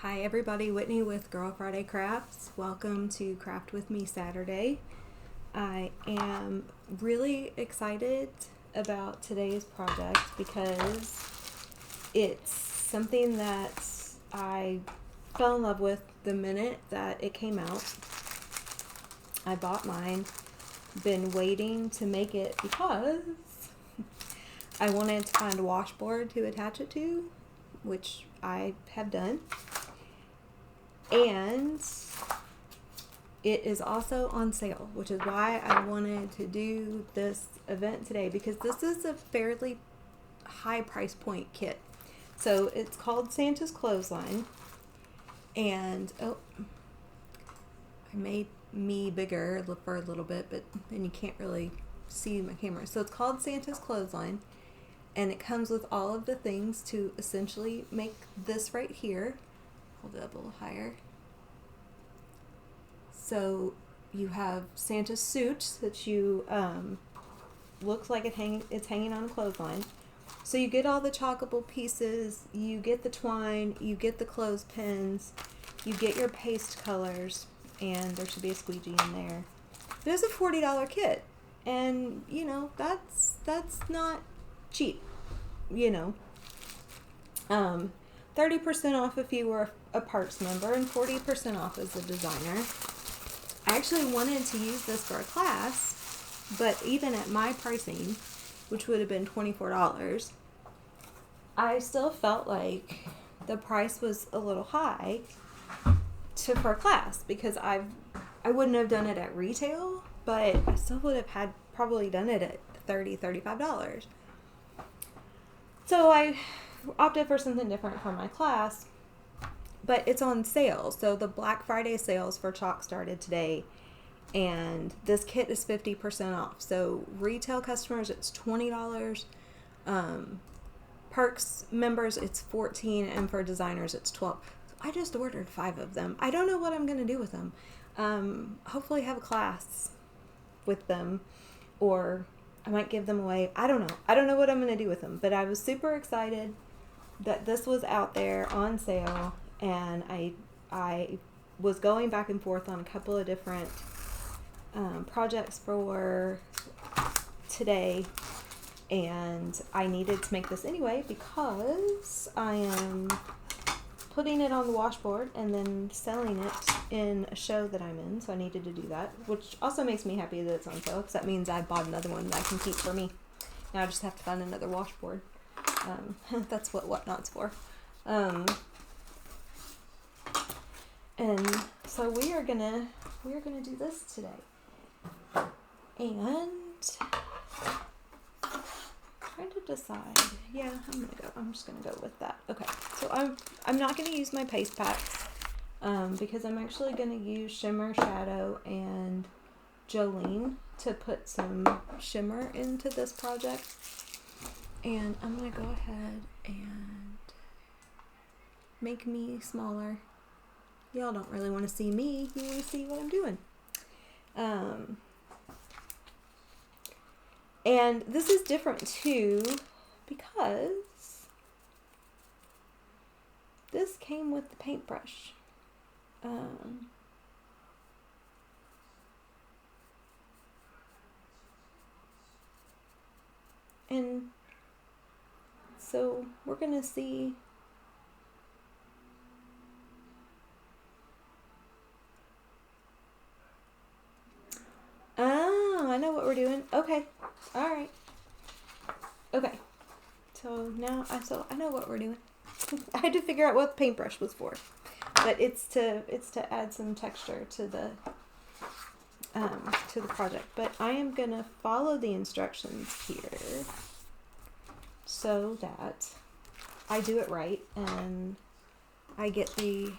Hi everybody, Whitney with Girl Friday Crafts. Welcome to Craft With Me Saturday. I am really excited about today's project because it's something that I fell in love with the minute that it came out. I bought mine, been waiting to make it because I wanted to find a washboard to attach it to, which I have done. And it is also on sale, which is why I wanted to do this event today, because this is a fairly high price point kit. So it's called Santa's Clothesline, and I made me bigger for a little bit, but then you can't really see my camera. So it's called Santa's Clothesline, and it comes with all of the things to essentially make this right here. Hold it up a little higher. So you have Santa's suit that you looks like it's hanging on a clothesline. So you get all the chockable pieces, you get the twine, you get the clothespins, you get your paste colors, and there should be a squeegee in there. But it's a $40 kit, and you know that's not cheap, you know. 30% off if you were a parts member, and 40% off as a designer. I actually wanted to use this for a class, but even at my pricing, which would have been $24, I still felt like the price was a little high for a class, because I wouldn't have done it at retail, but I still would have probably done it at $35. So I opted for something different for my class, but it's on sale. So the Black Friday sales for chalk started today, and this kit is 50% off. So retail customers, it's $20. Perks members, it's $14, and for designers, it's $12. I just ordered 5 of them. I don't know what I'm going to do with them. Hopefully have a class with them, or I might give them away. I don't know. I don't know what I'm going to do with them, but I was super excited that this was out there on sale, and I was going back and forth on a couple of different projects for today, and I needed to make this anyway because I am putting it on the washboard and then selling it in a show that I'm in, so I needed to do that, which also makes me happy that it's on sale, because that means I bought another one that I can keep for me. Now I just have to find another washboard. That's what Whatnot's for. And so we are gonna do this today. And trying to decide. Yeah, I'm just gonna go with that. Okay. So I'm not gonna use my paste packs, because I'm actually gonna use Shimmer, Shadow, and Jolene to put some shimmer into this project. And I'm going to go ahead and make me smaller. Y'all don't really want to see me. You want to see what I'm doing. And this is different too, because this came with the paintbrush. And so we're going to see I know what we're doing. Okay. All right. Okay. So now I know what we're doing. I had to figure out what the paintbrush was for. But it's to add some texture to the project. But I am going to follow the instructions here so that I do it right and I get the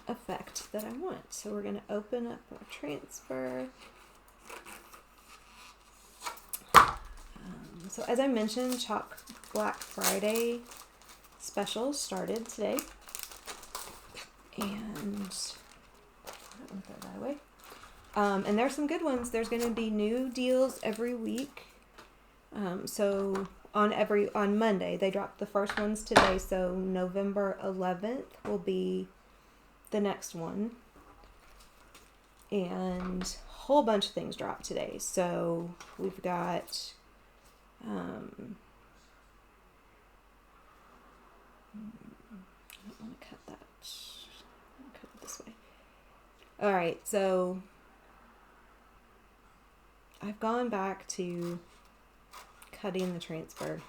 effect that I want. So we're going to open up our transfer. So as I mentioned, Chalk Black Friday special started today. And throw that away. And there's some good ones. There's going to be new deals every week. So on Monday. They dropped the first ones today, so November 11th will be the next one. And a whole bunch of things dropped today. So we've got I don't want to cut that. I'll cut it this way. All right, so I've gone back to cutting the transfer.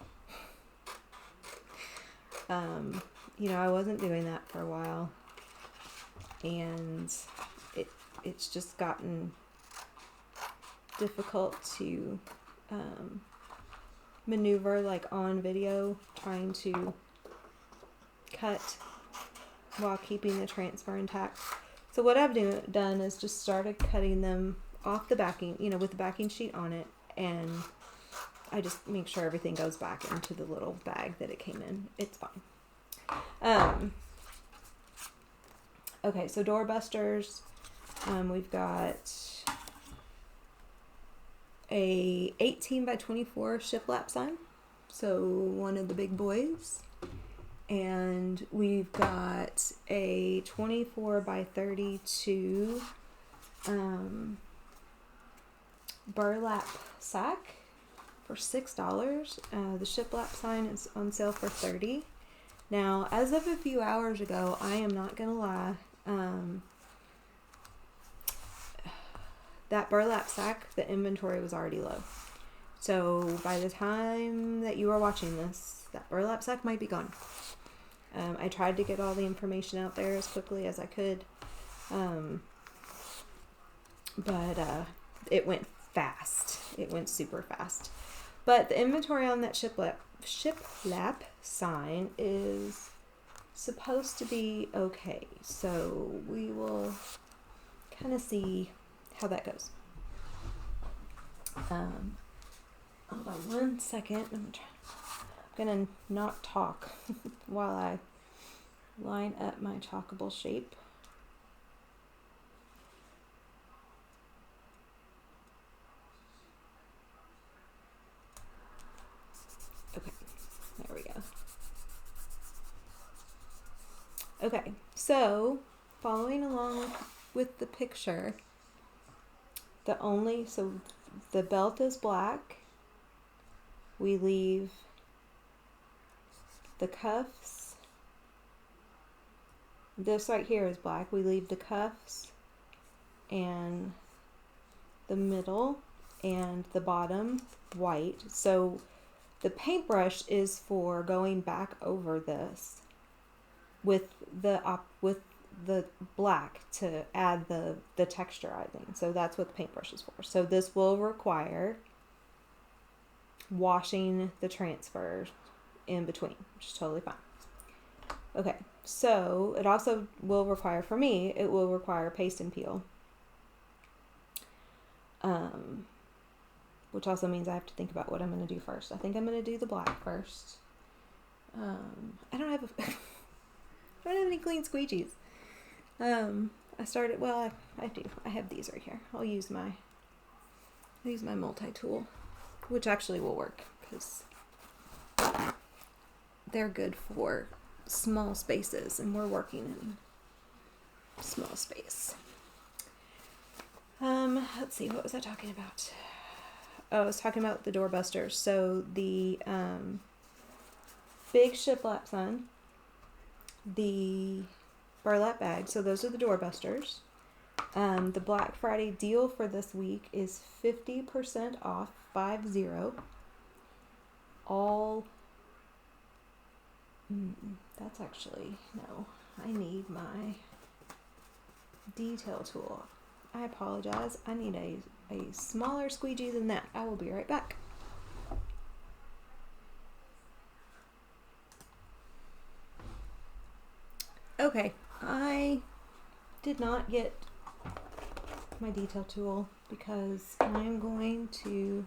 I wasn't doing that for a while, and it's just gotten difficult to maneuver, like on video, trying to cut while keeping the transfer intact. So what I've done is just started cutting them off the backing, with the backing sheet on it, and I just make sure everything goes back into the little bag that it came in. It's fine. Okay, so doorbusters. We've got a 18 by 24 shiplap sign, so one of the big boys. And we've got a 24 by 32 burlap sack for $6. The shiplap sign is on sale for $30. Now, as of a few hours ago, I am not gonna lie, that burlap sack, the inventory was already low. So by the time that you are watching this, that burlap sack might be gone. I tried to get all the information out there as quickly as I could, but it went fast. It went super fast. But the inventory on that shiplap sign is supposed to be okay. So we will kind of see how that goes. Hold on one second. I'm gonna not talk while I line up my chalkable shape. Okay, there we go. Okay, so following along with the picture, so the belt is black. We leave the cuffs. This right here is black. We leave the cuffs and the middle and the bottom white. So the paintbrush is for going back over this with the black to add the texture, I think. So that's what the paintbrush is for. So this will require washing the transfers in between, which is totally fine. Okay, so it also will require, for me, it will require paste and peel. Which also means I have to think about what I'm going to do first. I think I'm going to do the black first. I don't have any clean squeegees. I do. I have these right here. I'll use my multi-tool, which actually will work because they're good for small spaces, and we're working in small space. Let's see, what was I talking about? Oh, I was talking about the doorbusters. So the big shiplap sign, the burlap bag, so those are the doorbusters. The Black Friday deal for this week is 50% off, 50. All, that's actually, no, I need my detail tool. I apologize. I need a smaller squeegee than that. I will be right back. Okay, I did not get my detail tool because I'm going to,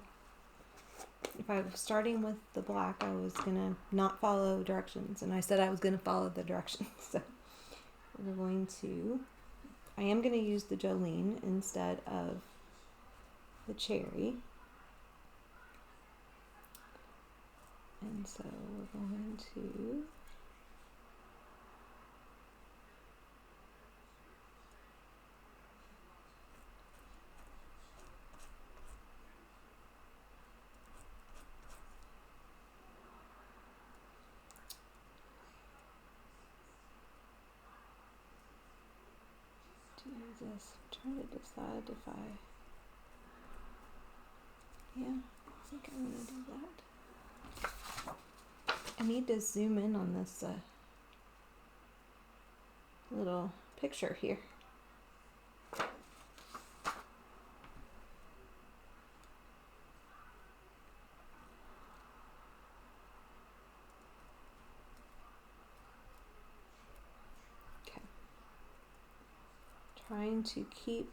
if I was starting with the black, I was going to not follow directions, and I said I was going to follow the directions. So I am going to use the Jolene instead of the cherry. And so we're going to do this. I'm trying to decide if yeah, I think I'm going to do that. I need to zoom in on this little picture here. Okay. Trying to keep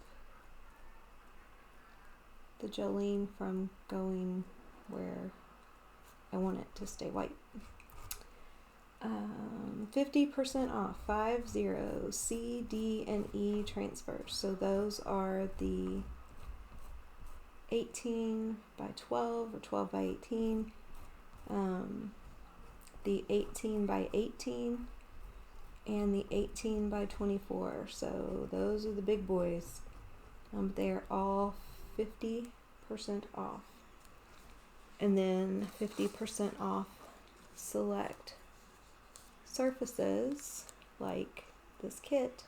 the Jolene from going where I want it to stay white. 50% off, 50 C, D, and E transfers. So those are the 18 by 12 or 12 by 18, the 18 by 18, and the 18 by 24. So those are the big boys. They're all 50% off. And then 50% off select surfaces like this kit.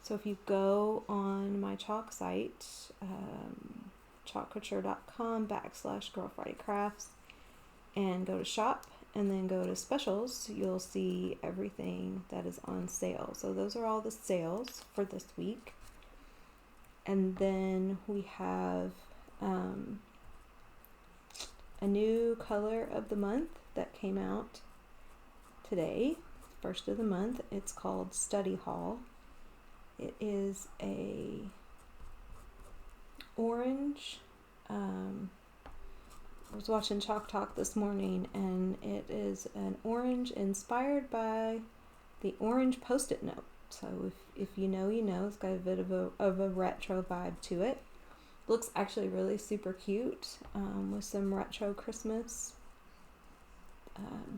So if you go on my chalk site, chalkcouture.com/Girl Friday Crafts, and go to shop and then go to specials, you'll see everything that is on sale. So those are all the sales for this week. And then we have a new color of the month that came out today, first of the month. It's called Study Hall. It is a orange. I was watching Chalk Talk this morning, and it is an orange inspired by the orange Post-it note. So if you know, you know. It's got a bit of a retro vibe to it. Looks actually really super cute, with some retro Christmas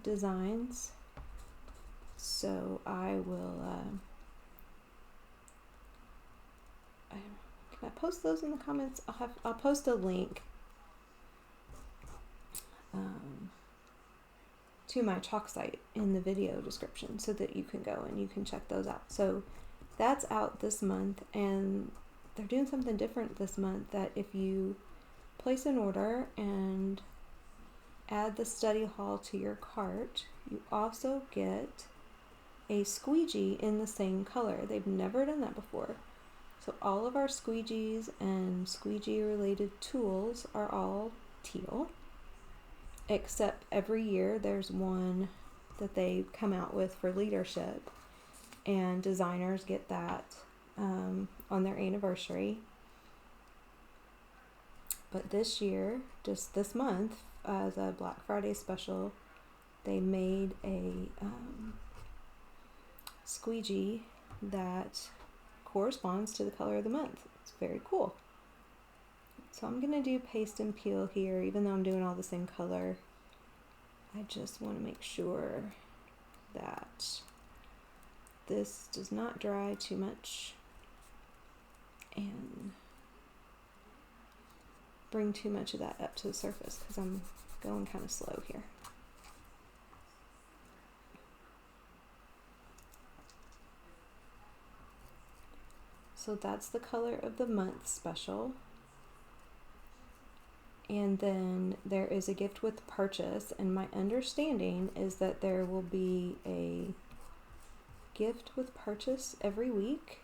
designs. So I will, can I post those in the comments? I'll post a link to my chalk site in the video description so that you can go and you can check those out. So that's out this month, and they're doing something different this month, that if you place an order and add the study hall to your cart, you also get a squeegee in the same color. They've never done that before. So all of our squeegees and squeegee related tools are all teal, except every year there's one that they come out with for leadership, and designers get that on their anniversary. But this year, just this month, as a Black Friday special, they made a squeegee that corresponds to the color of the month. It's very cool. So I'm going to do paste and peel here, even though I'm doing all the same color. I just want to make sure that this does not dry too much and bring too much of that up to the surface, because I'm going kind of slow here. So that's the color of the month special. And then there is a gift with purchase, and my understanding is that there will be a gift with purchase every week.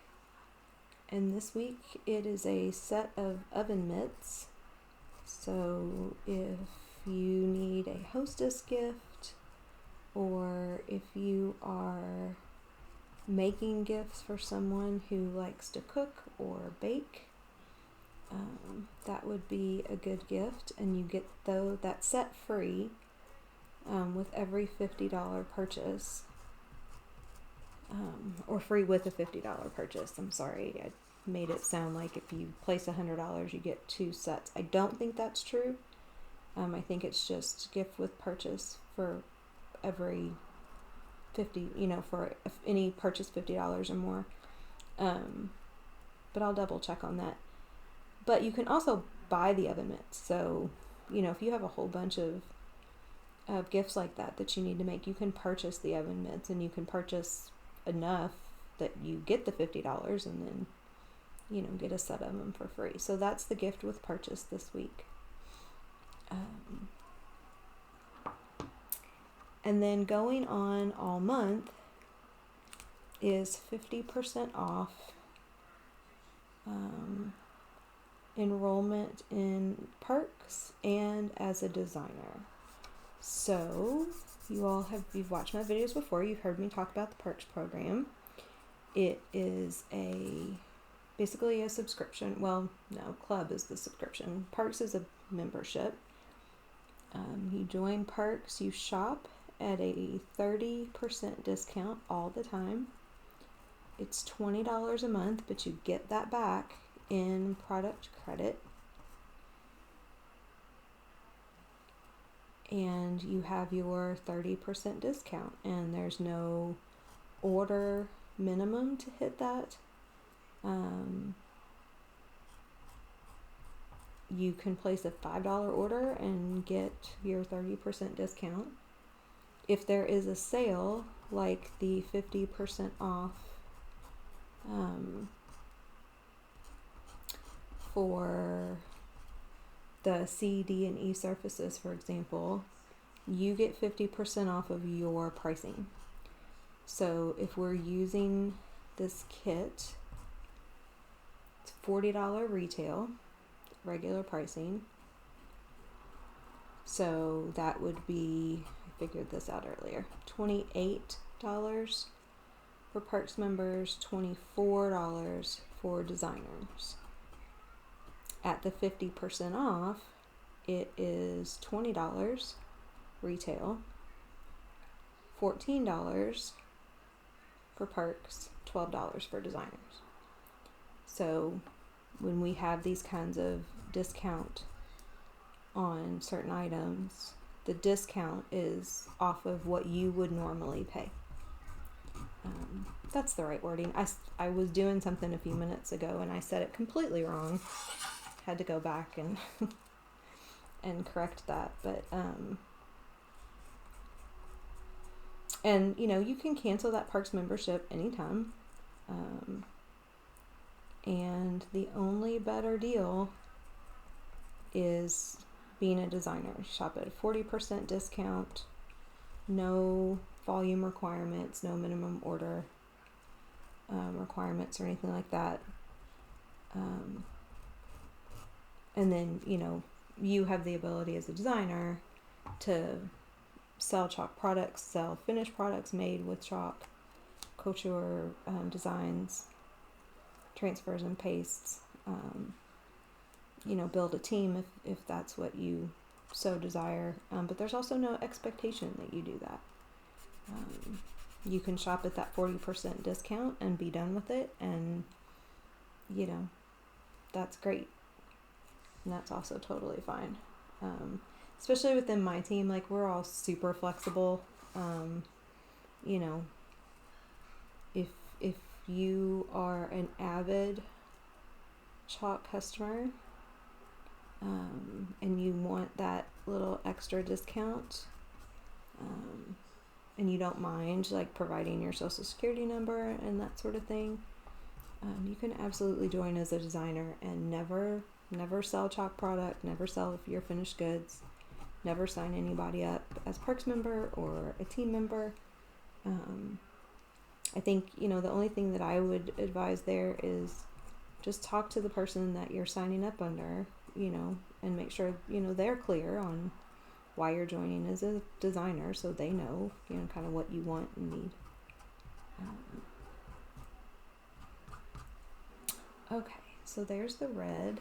And this week it is a set of oven mitts. So if you need a hostess gift, or if you are making gifts for someone who likes to cook or bake, that would be a good gift, and you get that set free with every $50 purchase, or free with a $50 purchase. I'm sorry, I made it sound like if you place $100 you get 2 sets. I don't think that's true. I think it's just gift with purchase for every 50, for any purchase $50 or more. But I'll double check on that. But you can also buy the oven mitts. So, if you have a whole bunch of gifts like that you need to make, you can purchase the oven mitts, and you can purchase enough that you get the $50 and then, get a set of them for free. So that's the gift with purchase this week. And then going on all month is 50% off enrollment in Perks and as a designer. So you've watched my videos before. You've heard me talk about the Perks program. It is basically a subscription. Well, no, Club is the subscription. Perks is a membership. You join Perks, you shop at a 30% discount all the time. It's $20 a month, but you get that back in product credit. And you have your 30% discount, and there's no order minimum to hit that. You can place a $5 order and get your 30% discount. If there is a sale, like the 50% off for the C, D, and E surfaces, for example, you get 50% off of your pricing. So if we're using this kit, it's $40 retail, regular pricing. So that would be, I figured this out earlier, $28 for Perks members, $24 for designers. At the 50% off, it is $20 retail, $14 for Perks, $12 for designers. So when we have these kinds of discount on certain items, the discount is off of what you would normally pay. That's the right wording. I was doing something a few minutes ago and I said it completely wrong. Had to go back and and correct that. But and you can cancel that Perks membership anytime. And the only better deal is being a designer. Shop at a 40% discount, no volume requirements, no minimum order requirements or anything like that. And then, you have the ability as a designer to sell chalk products, sell finished products made with chalk, couture designs, transfers and pastes, build a team if that's what you so desire. But there's also no expectation that you do that. You can shop at that 40% discount and be done with it, and that's great. And that's also totally fine. Especially within my team, like, we're all super flexible. If you are an avid chalk customer, and you want that little extra discount, and you don't mind like providing your social security number and that sort of thing, you can absolutely join as a designer and never sell chalk product, never sell your finished goods, never sign anybody up as Perks member or a team member. I think, the only thing that I would advise there is just talk to the person that you're signing up under, and make sure, they're clear on why you're joining as a designer, so they know, kind of what you want and need. Okay, so there's the red.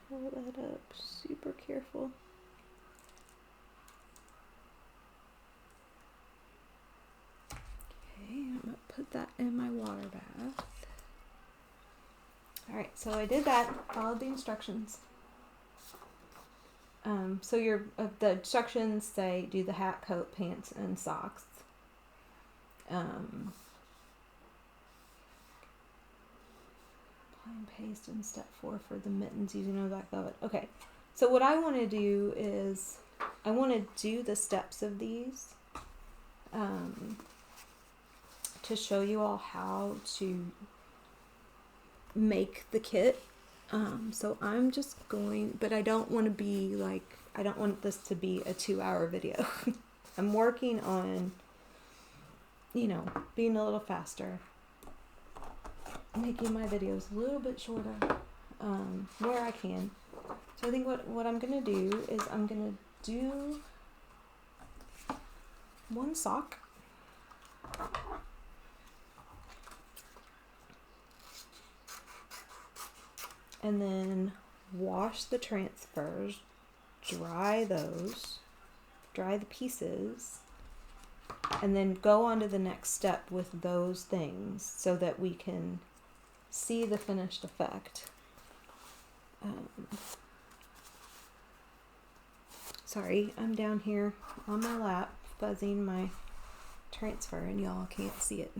Pull that up super careful. Okay, I'm going to put that in my water bath. Alright, so I did that, followed the instructions. So the instructions say do the hat, coat, pants, and socks. Apply and paste in step 4 for the mittens using no black velvet. Okay, so what I want to do is I want to do the steps of these to show you all how to make the kit. So I'm just going, but I don't want to be like, I don't want this to be a 2-hour video. I'm working on, you know, being a little faster, making my videos a little bit shorter, where I can. So I think what I'm going to do is I'm going to do one sock. And then wash the transfers, dry those, dry the pieces, and then go on to the next step with those things so that we can see the finished effect. Sorry, I'm down here on my lap fuzzing my transfer and y'all can't see it.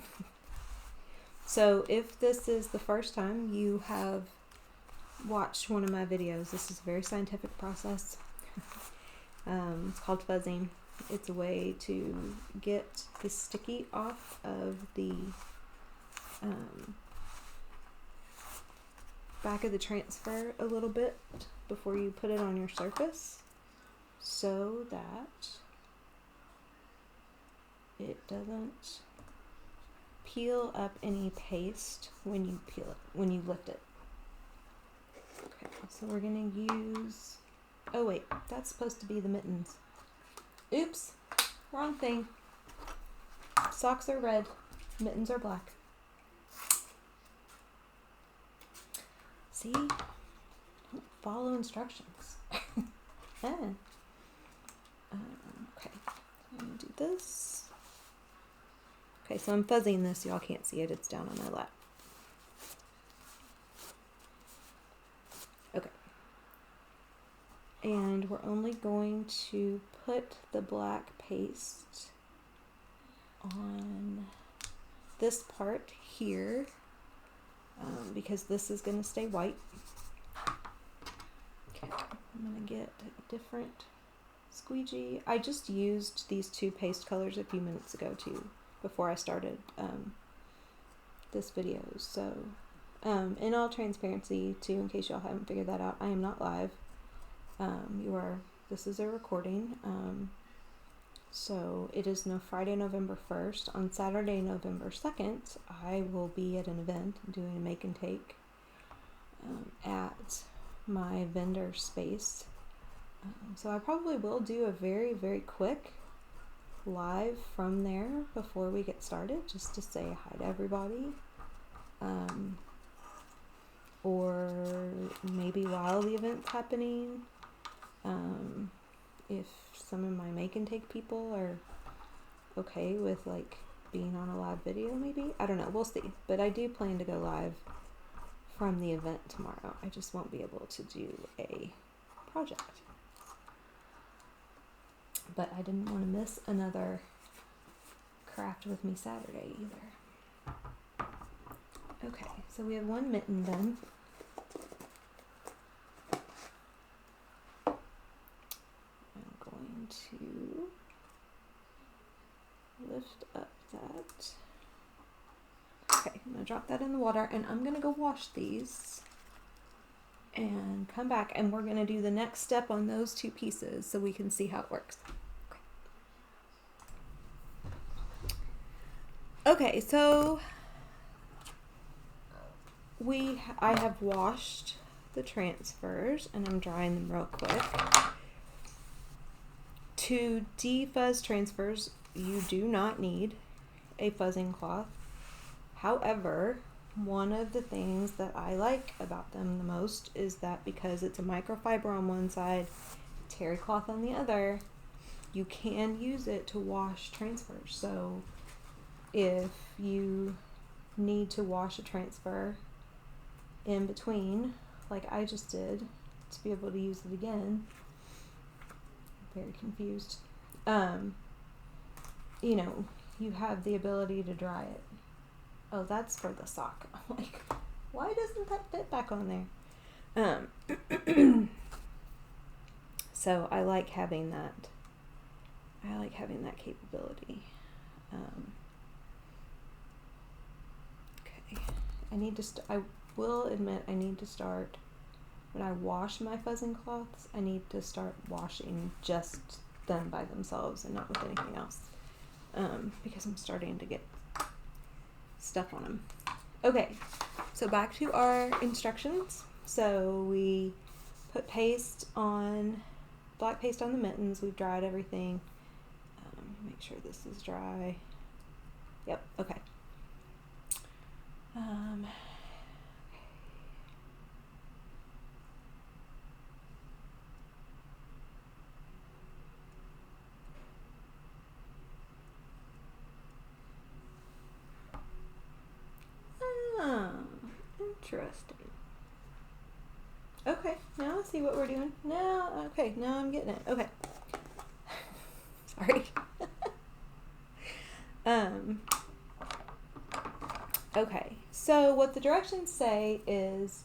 So if this is the first time you have watched one of my videos, this is a very scientific process. It's called fuzzing. It's a way to get the sticky off of the back of the transfer a little bit before you put it on your surface, so that it doesn't peel up any paste when you peel it, when you lift it. Okay, so we're gonna use, oh wait, that's supposed to be the mittens. Oops, wrong thing. Socks are red, mittens are black. See? Don't follow instructions. Okay, I'm gonna do this. Okay, so I'm fuzzing this, y'all can't see it, it's down on my lap. Okay. And we're only going to put the black paste on this part here, because this is going to stay white. Okay, I'm going to get a different squeegee. I just used these two paste colors a few minutes ago too, before I started this video. So in all transparency too, in case y'all haven't figured that out, I am not live. This is a recording. So it is Friday, November 1st. On Saturday, November 2nd, I will be at an event doing a make and take at my vendor space. So I probably will do a very, very quick live from there before we get started, just to say hi to everybody. Or maybe while the event's happening. If some of my make and take people are okay with like being on a live video, maybe. I don't know, we'll see. But I do plan to go live from the event tomorrow. I just won't be able to do a project. But I didn't want to miss another Craft With Me Saturday either. Okay, so we have one mitten done. To lift up that. Okay, I'm going to drop that in the water and I'm going to go wash these and come back and we're going to do the next step on those two pieces so we can see how it works. Okay, so I have washed the transfers and I'm drying them real quick. To defuzz transfers, you do not need a fuzzing cloth. However, one of the things that I like about them the most is that because it's a microfiber on one side, terry cloth on the other, you can use it to wash transfers. So if you need to wash a transfer in between, like I just did, to be able to use it again. I'm very confused. You know, you have the ability to dry it. Oh, that's for the sock. I'm like, why doesn't that fit back on there? So I like having that. I like having that capability. Okay, I will admit I need to start, when I wash my fuzzing cloths, I need to start washing just them by themselves and not with anything else. Because I'm starting to get stuff on them. Okay, so back to our instructions. So we put black paste on the mittens. We've dried everything. Make sure this is dry. Yep, okay. Interesting. Okay, now I see what we're doing. Now I'm getting it. Okay. Sorry. Okay, so what the directions say is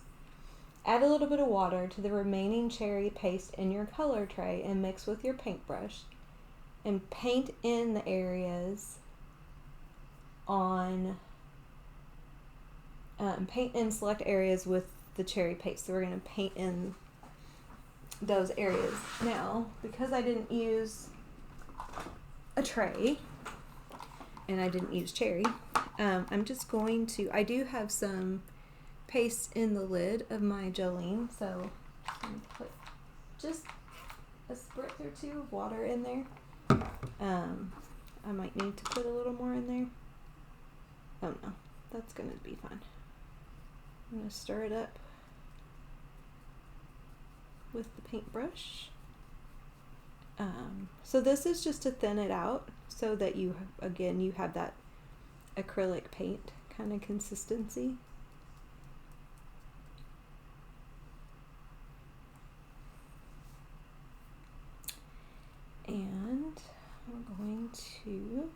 add a little bit of water to the remaining cherry paste in your color tray and mix with your paintbrush and paint in the areas paint in select areas with the cherry paste. So we're going to paint in those areas. Now, because I didn't use a tray and I didn't use cherry, I'm just going to, I do have some paste in the lid of my Jolene, so I'm going to put just a spritz or two of water in there. I might need to put a little more in there. Oh no, that's going to be fine. I'm going to stir it up with the paintbrush. So this is just to thin it out so that you have that acrylic paint kind of consistency. And we're going to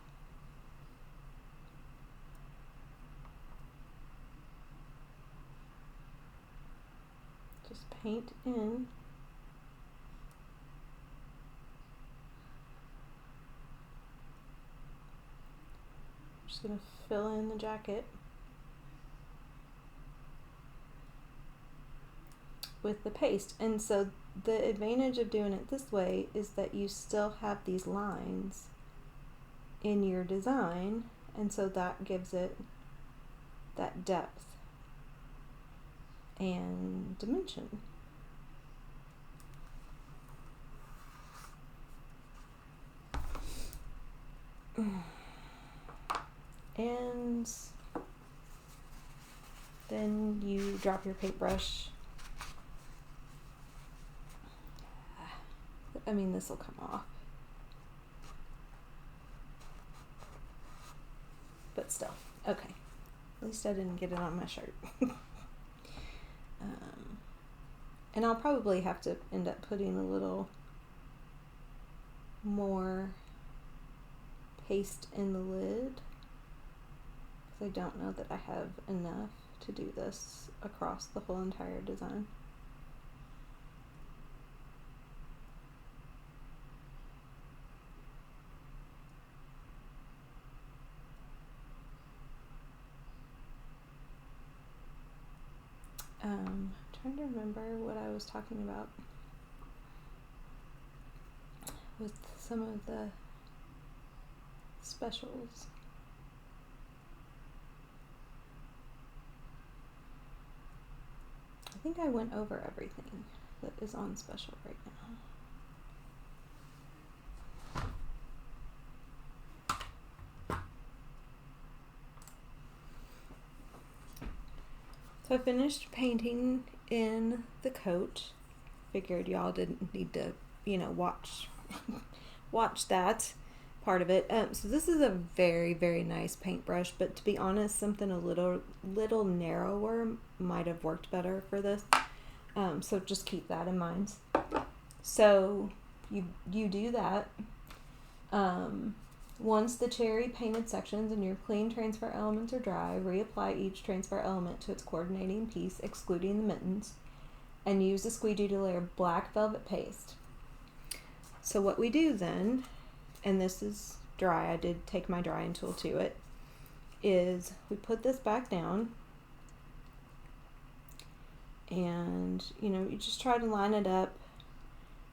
just paint in just going to fill in the jacket with the paste. And so the advantage of doing it this way is that you still have these lines in your design, and so that gives it that depth and dimension. And then you drop your paintbrush. I mean, this will come off, but still, okay. At least I didn't get it on my shirt. And I'll probably have to end up putting a little more paste in the lid, because I don't know that I have enough to do this across the whole entire design. Trying to remember what I was talking about with some of the specials. I think I went over everything that is on special right now. So I finished painting in the coat. Figured y'all didn't need to, watch that part of it. So this is a very, very nice paintbrush, but to be honest, something a little narrower might have worked better for this. So just keep that in mind. So you do that. Once the cherry painted sections and your clean transfer elements are dry, reapply each transfer element to its coordinating piece, excluding the mittens, and use the squeegee to layer black velvet paste. So what we do then, and this is dry, I did take my drying tool to it, is we put this back down, and you just try to line it up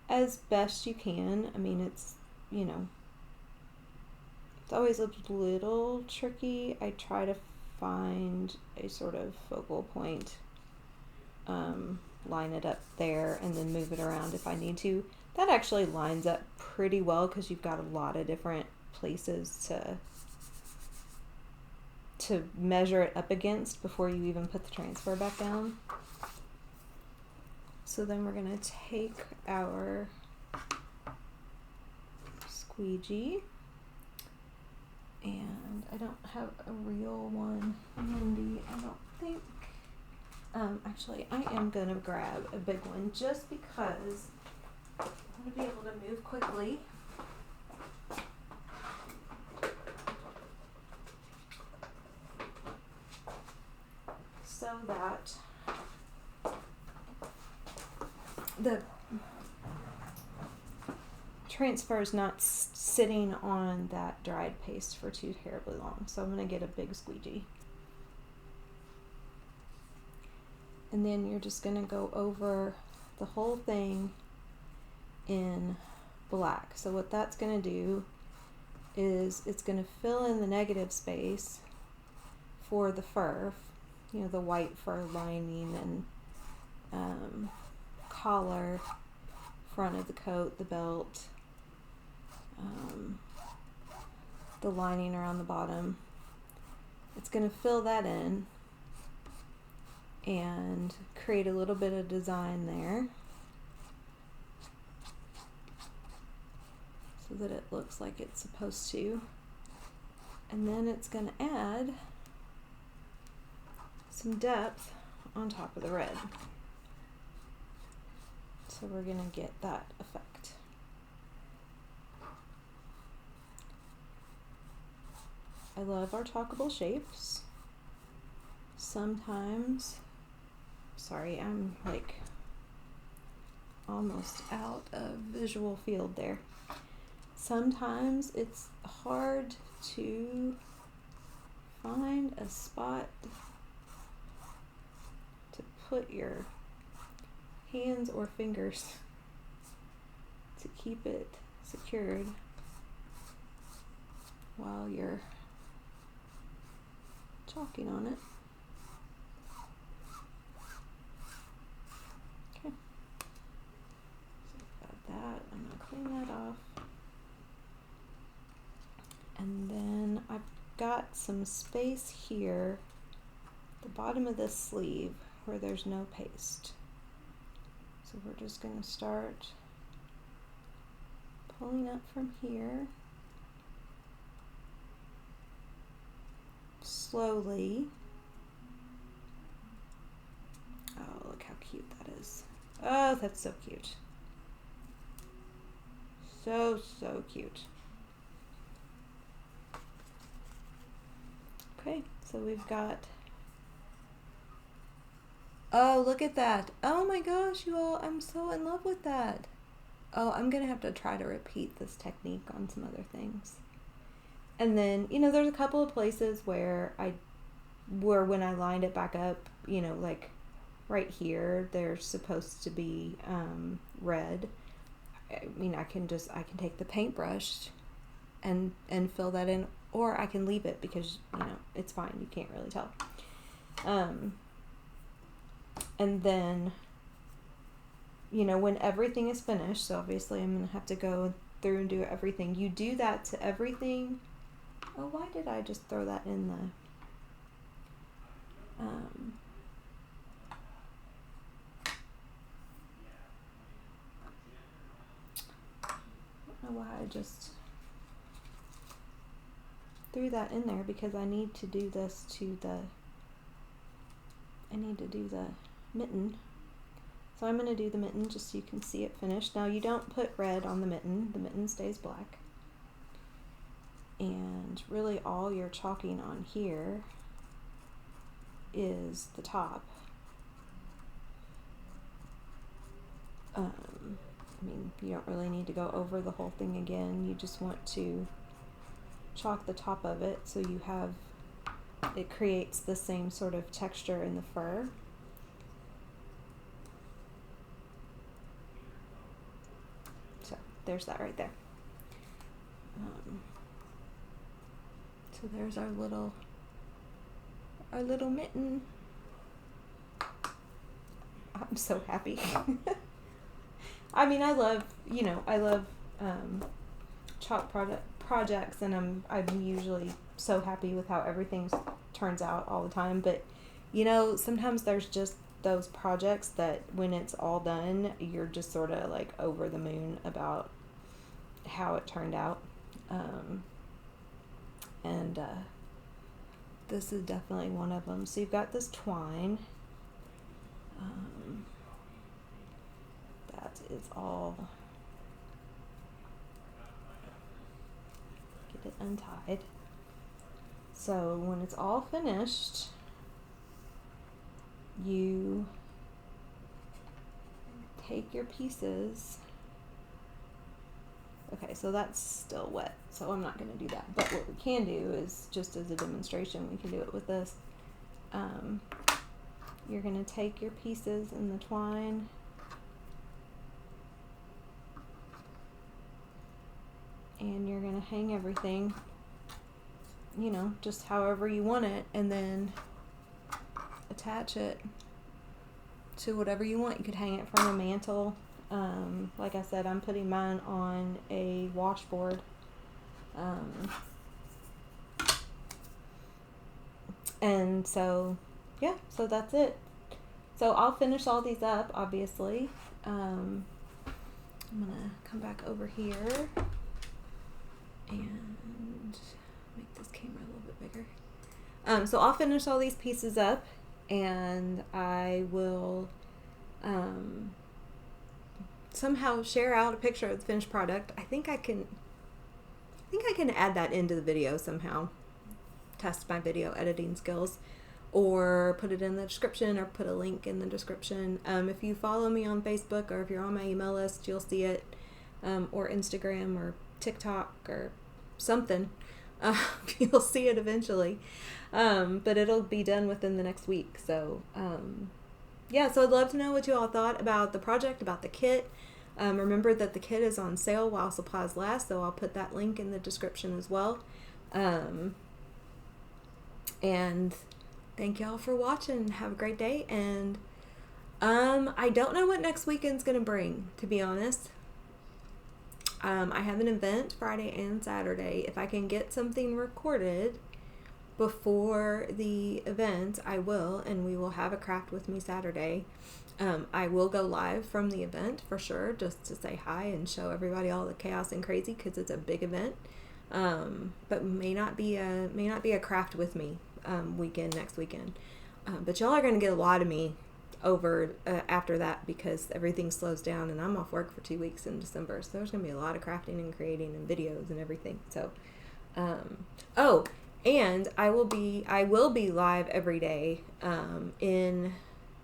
as best you can. I mean, it's it's always a little tricky. I try to find a sort of focal point, line it up there, and then move it around if I need to. That actually lines up pretty well because you've got a lot of different places to measure it up against before you even put the transfer back down. So then we're going to take our squeegee, and I don't have a real one handy, I don't think. Actually, I am going to grab a big one just because I want to be able to move quickly. So that the transfer is not sitting on that dried paste for too terribly long. So I'm going to get a big squeegee. And then you're just going to go over the whole thing in black. So what that's going to do is it's going to fill in the negative space for the fur, the white fur lining and collar, front of the coat, the belt, the lining around the bottom. It's going to fill that in and create a little bit of design there so that it looks like it's supposed to. And then it's going to add some depth on top of the red. So we're going to get that effect. I love our talkable shapes. Sometimes, sorry, I'm like almost out of visual field there. Sometimes it's hard to find a spot to put your hands or fingers to keep it secured while you're chalking on it. Okay, so I've got that. I'm going to clean that off. And then I've got some space here, the bottom of this sleeve, where there's no paste. So we're just going to start pulling up from here slowly. Oh, look how cute that is. Oh, that's so cute. So cute. Okay, so we've got, oh, look at that. Oh my gosh, you all, I'm so in love with that. Oh, I'm going to have to try to repeat this technique on some other things. And then, there's a couple of places where when I lined it back up, like right here, they're supposed to be red. I mean, I can take the paintbrush and fill that in, or I can leave it because, it's fine. You can't really tell. And then, when everything is finished, so obviously I'm going to have to go through and do everything. You do that to everything. Oh, why did I just throw that in the... I don't know why I just threw that in there because I need to do this to the, I need to do the mitten. So I'm going to do the mitten just so you can see it finished. Now you don't put red on the mitten stays black. And really all you're chalking on here is the top. I mean, you don't really need to go over the whole thing again. You just want to chalk the top of it so you have, it creates the same sort of texture in the fur. So there's that right there. So there's our little mitten. I'm so happy. I mean, I love chalk projects, and I'm usually so happy with how everything turns out all the time. But sometimes there's just those projects that when it's all done, you're just sort of like over the moon about how it turned out. And this is definitely one of them. So you've got this twine. That is all. Get it untied. So when it's all finished, you take your pieces. Okay, so that's still wet, so I'm not going to do that. But what we can do is, just as a demonstration, we can do it with this. You're going to take your pieces in the twine, and you're going to hang everything, just however you want it, and then attach it to whatever you want. You could hang it from a mantle. Like I said, I'm putting mine on a washboard. And so, yeah, so that's it. So I'll finish all these up, obviously. I'm going to come back over here and make this camera a little bit bigger. So I'll finish all these pieces up, and I will somehow share out a picture of the finished product. I think I can add that into the video somehow. Test my video editing skills, or put it in the description, or put a link in the description. If you follow me on Facebook, or if you're on my email list, you'll see it, or Instagram or TikTok or something. You'll see it eventually, but it'll be done within the next week. So yeah, so I'd love to know what you all thought about the project, about the kit. Remember that the kit is on sale while supplies last, so I'll put that link in the description as well. And thank y'all for watching. Have a great day. And I don't know what next weekend's gonna bring, to be honest. I have an event Friday and Saturday. If I can get something recorded before the event, I will, and we will have a craft with me Saturday. I will go live from the event for sure, just to say hi and show everybody all the chaos and crazy, because it's a big event. But may not be a craft with me weekend next weekend. But y'all are going to get a lot of me over after that, because everything slows down and I'm off work for 2 weeks in December. So there's going to be a lot of crafting and creating and videos and everything. So, oh, and I will be live every day in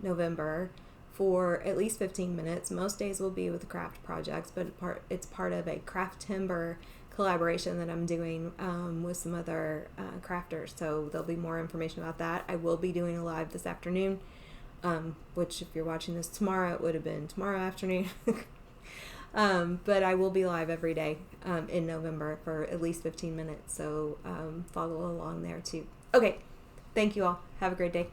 November for at least 15 minutes. Most days will be with craft projects, but it's part of a craft timber collaboration that I'm doing with some other crafters. So there'll be more information about that. I will be doing a live this afternoon, which if you're watching this tomorrow, it would have been tomorrow afternoon. But I will be live every day in November for at least 15 minutes. So follow along there too. Okay. Thank you all. Have a great day.